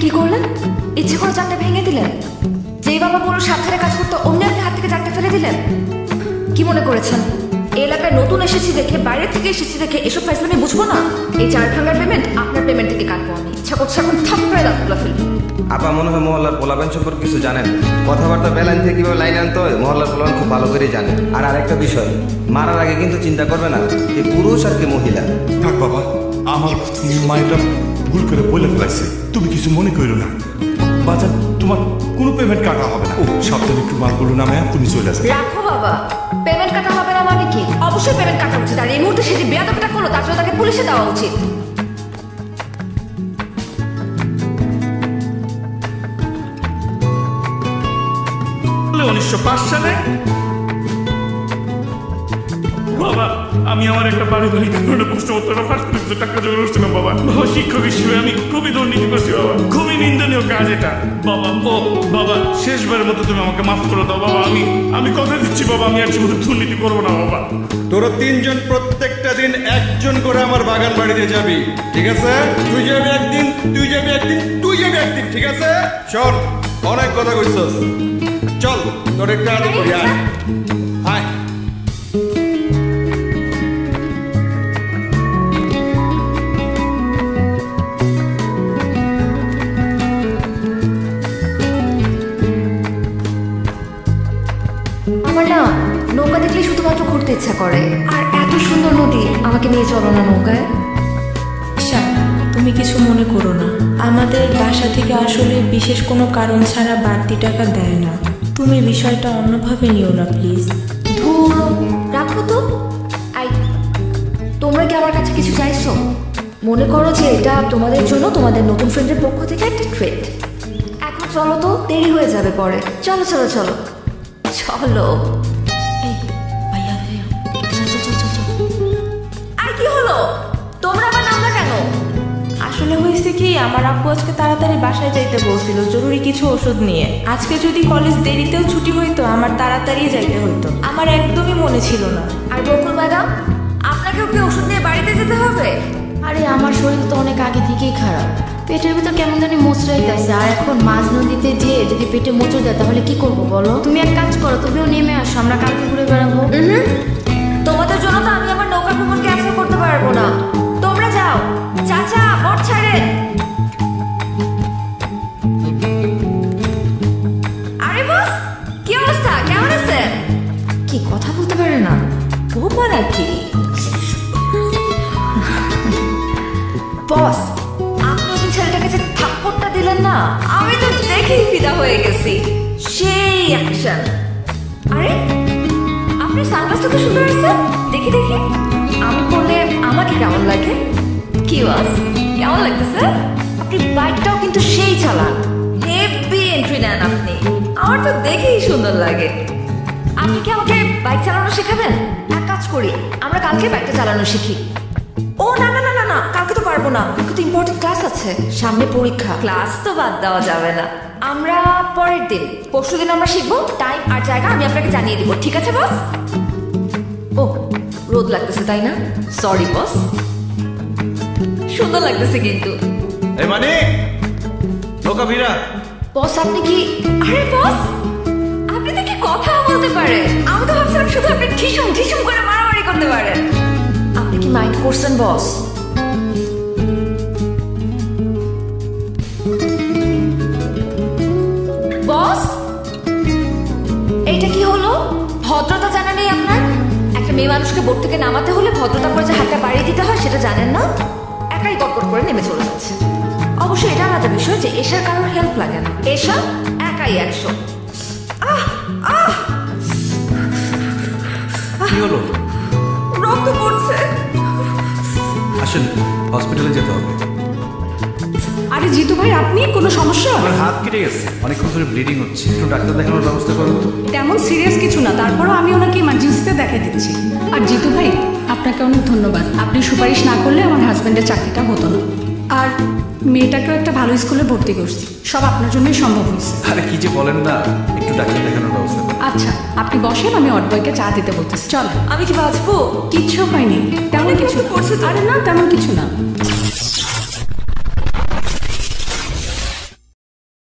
কি করলেন? ইচ্ছে করে চারটে ভেঙে দিলেন? যেই বাবা পুরো সাবধানে কাজ করতো অন্য আপনি হাত থেকে চারটে ফেলে দিলেন? কি মনে করেছেন এলাকায় নতুন এসেছি দেখে, বাইরে থেকে এসেছি দেখে এসব ফেসলে আমি বুঝবো না? এই 4 ভাঙার পেমেন্ট আপনার পেমেন্ট থেকে কাটবো আমি। ইচ্ছা করছে এখন থাপ্পড়ে দাঁতগুলো ফেলবো। আপা মনে হয় মহল্লার পোলাপান সম্পর্কে কিছু জানেন। কথাবার্তা বেলাইন থেকে কিভাবে লাইন আনতে হয় মহল্লার পোলাপান খুব ভালো করেই জানে। আর আরেকটা বিষয়, মারার আগে কিন্তু চিন্তা করবে না যে পুরুষ আর কি মহিলা। থাক বাবা, আমার মায়েরা ভুল করে বলে ফেলাইছে, তুমি কিছু মনে করো না। বাজার তোমার কোনো পেমেন্ট কাটা হবে না। ও সাবধানে একটু মালগুলো নামে তুমি চলে আসো। রাখো বাবা, পেমেন্ট কাটা হবে না মানে কি? অবশ্যই পেমেন্ট কাটা উচিত। আর এই মুহূর্তে সে যে বেয়াদবটা করলো তার জন্য তাকে পুলিশে দেওয়া উচিত। 1905 সালে বাবা আমি আমার একটা পারিবারিক কারণে প্রশ্নোত্তর ফার্স্ট ক্লাসে টাকা জমা করছিলাম বাবা। বাবা শিক্ষক হিসেবে আমি খুবই দুর্নীতি করছি বাবা, খুবই নিন্দনীয় কাজ এটা বাবা। ও বাবা শেষবারের মতো তুমি আমাকে মাফ করে দাও বাবা। আমি কথা দিচ্ছি বাবা, আমি আর জীবনে দুর্নীতি করবো না বাবা। তোরা 3 জন প্রত্যেকটা দিন একজন করে আমার বাগান বাড়িতে যাবি, ঠিক আছে? তুই যাবি একদিন, তুই যাবি একদিন, তুই যাবি একদিন, ঠিক আছে? শোন, অনেক কথা কইছস, চল তোর একটা আদর করি। আয় আয়। আমার না নৌকা দেখলে শুধুমাত্র ঘুরতে ইচ্ছা করে। আর এত সুন্দর নদী, আমাকে নিয়ে চলো না নৌকায়। তুমি কিছু মনে করো না, আমাদের বাসা থেকে আসলে বিশেষ কোনো কারণ ছাড়া বাড়তি টাকা দেয় না। তুমি বিষয়টা অন্যভাবে নিও না প্লিজ। ধুর, রাখো তো। আই, তোমরা কি আমার কাছে কিছু চাইছো? মনে করো যে এটা তোমাদের জন্য তোমাদের নতুন ফ্রেন্ডের পক্ষ থেকে একটা ট্রিট। এখন চলো তো, দেরি হয়ে যাবে পরে। চলো চলো চলো চলো। ভাইয়া ভাইয়া, চল চল চল চল। আর কি হলো? তোমরা আবার নামলা কেন? আসলে হয়েছে কি, আমার আব্বু আজকে তাড়াতাড়ি বাসায় যাইতে বলছিল জরুরি কিছু ওষুধ নিয়ে। আজকে যদি কলেজ দেরিতেও ছুটি হইতো আমার তাড়াতাড়ি যাইতে হইতো, আমার একদমই মনে ছিল না। আর বকুল ম্যাডাম, আপনাকেও কি ওষুধ নিয়ে বাড়িতে যেতে হবে? আরে আমার শরীর তো অনেক আগে থেকেই খারাপ, পেটের ভিতর কেমন জানি মোচড়াইতেছে। আর এখন মাঝ নদীতে যেয়ে যদি পেটে মোচড় দেয় তাহলে কি করবো বলো? তুমি এক কাজ করো, তুমিও নেমে আসো, আমরা কালকে ঘুরে বেড়াবো। তোমাদের জন্য তো আমি আমার নৌকা ভ্রমণ ক্যান্সেল করতে পারবো না। তোমরা যাও। চাচা বট ছাড়েন। আরে বস, কি অবস্থা? কেমন আছেন? কি কথা বলতে পারে না? বোবা নাকি? বস, আপনি ওই ছেলেটাকে যে থাপ্পড়টা দিলেন না, আমি তো দেখেই ফিদা হয়ে গেছি। সেই অ্যাকশন। আরে আপনার সানগ্লাসটা তো সুন্দর আছে, দেখি দেখি। আমি বললে আমাকে কেমন লাগে? কি বস, কেমন লাগতেছে? আপনি বাইকটাও কিন্তু সেই চালান, হেভি এন্ট্রি নেন আপনি। আমার তো দেখেই সুন্দর লাগে। আপনি কি আমাকে বাইক চালানো শেখাবেন? এক কাজ করি, আমরা কালকে বাইকটা চালানো শিখি। ও না না না না না, কালকে তো পারবো না, কিন্তু ইম্পর্টেন্ট ক্লাস আছে, সামনে পরীক্ষা। ক্লাস তো বাদ দেওয়া যাবে না। আমরা পরের দিন, পরশু দিন আমরা শিখবো। টাইম আর জায়গা আমি আপনাকে জানিয়ে দিব, ঠিক আছে বস? ও, রোদ লাগতেছে তাই না? Sorry boss. সুন্দর লাগতেছে কিন্তু। এই মানে নৌকা ভিড়া। বস আপনি কি? আরে বস, আপনি তো কি কথা বলতে পারেন? আমি তো ভাবছিলাম শুধু আপনি ঠিসুম ঠিসুম করে মারামারি করতে পারেন। আপনি কি মাইন্ড করছেন বস? বস, এইটা কি হলো? ভদ্রতা জানা নেই আপনার? একটা মেয়ে মানুষকে বোট থেকে নামাতে হলে ভদ্রতা করে যে হাতটা বাড়িয়ে দিতে হয় সেটা জানেন না? একাই কটকট করে নেমে চলে যাচ্ছে। অবশ্যই এটা আলাদা বিষয় যে এশার কারোর হেল্প লাগে না। এশা একাই 100। কি হলো? রক্ত পড়ছে। আসেন, হসপিটালে যেতে হবে। আরে জিতু ভাই, আপনি কোনো সমস্যা? আমার হাত কেটে গেছে, অনেকক্ষণ ধরে ব্লিডিং হচ্ছে, একটু ডাক্তার দেখানোর ব্যবস্থা করুন তো। তেমন সিরিয়াস কিছু না, তারপরও আমি ওনাকে ইমার্জেন্সিতে দেখাই দিচ্ছি। আর জিতু ভাই, আপনাকে অনেক ধন্যবাদ। আপনি সুপারিশ না করলে আমার হাজব্যান্ডের চাকরিটা হতো না। আর মেয়েটাকেও একটা ভালো স্কুলে ভর্তি করছি, সব আপনার জন্যই সম্ভব হয়েছে। আরে কি যে বলেন না, একটু ডাক্তার দেখানোর ব্যবস্থা করুন। আচ্ছা আপনি বসেন, আমি অটবয়কে চা দিতে বলতেছি। চল। আমি কি বাঁচবো? কিচ্ছু হয়নি, তেমন কিছু। করছে তো। আরে না, তেমন কিছু না।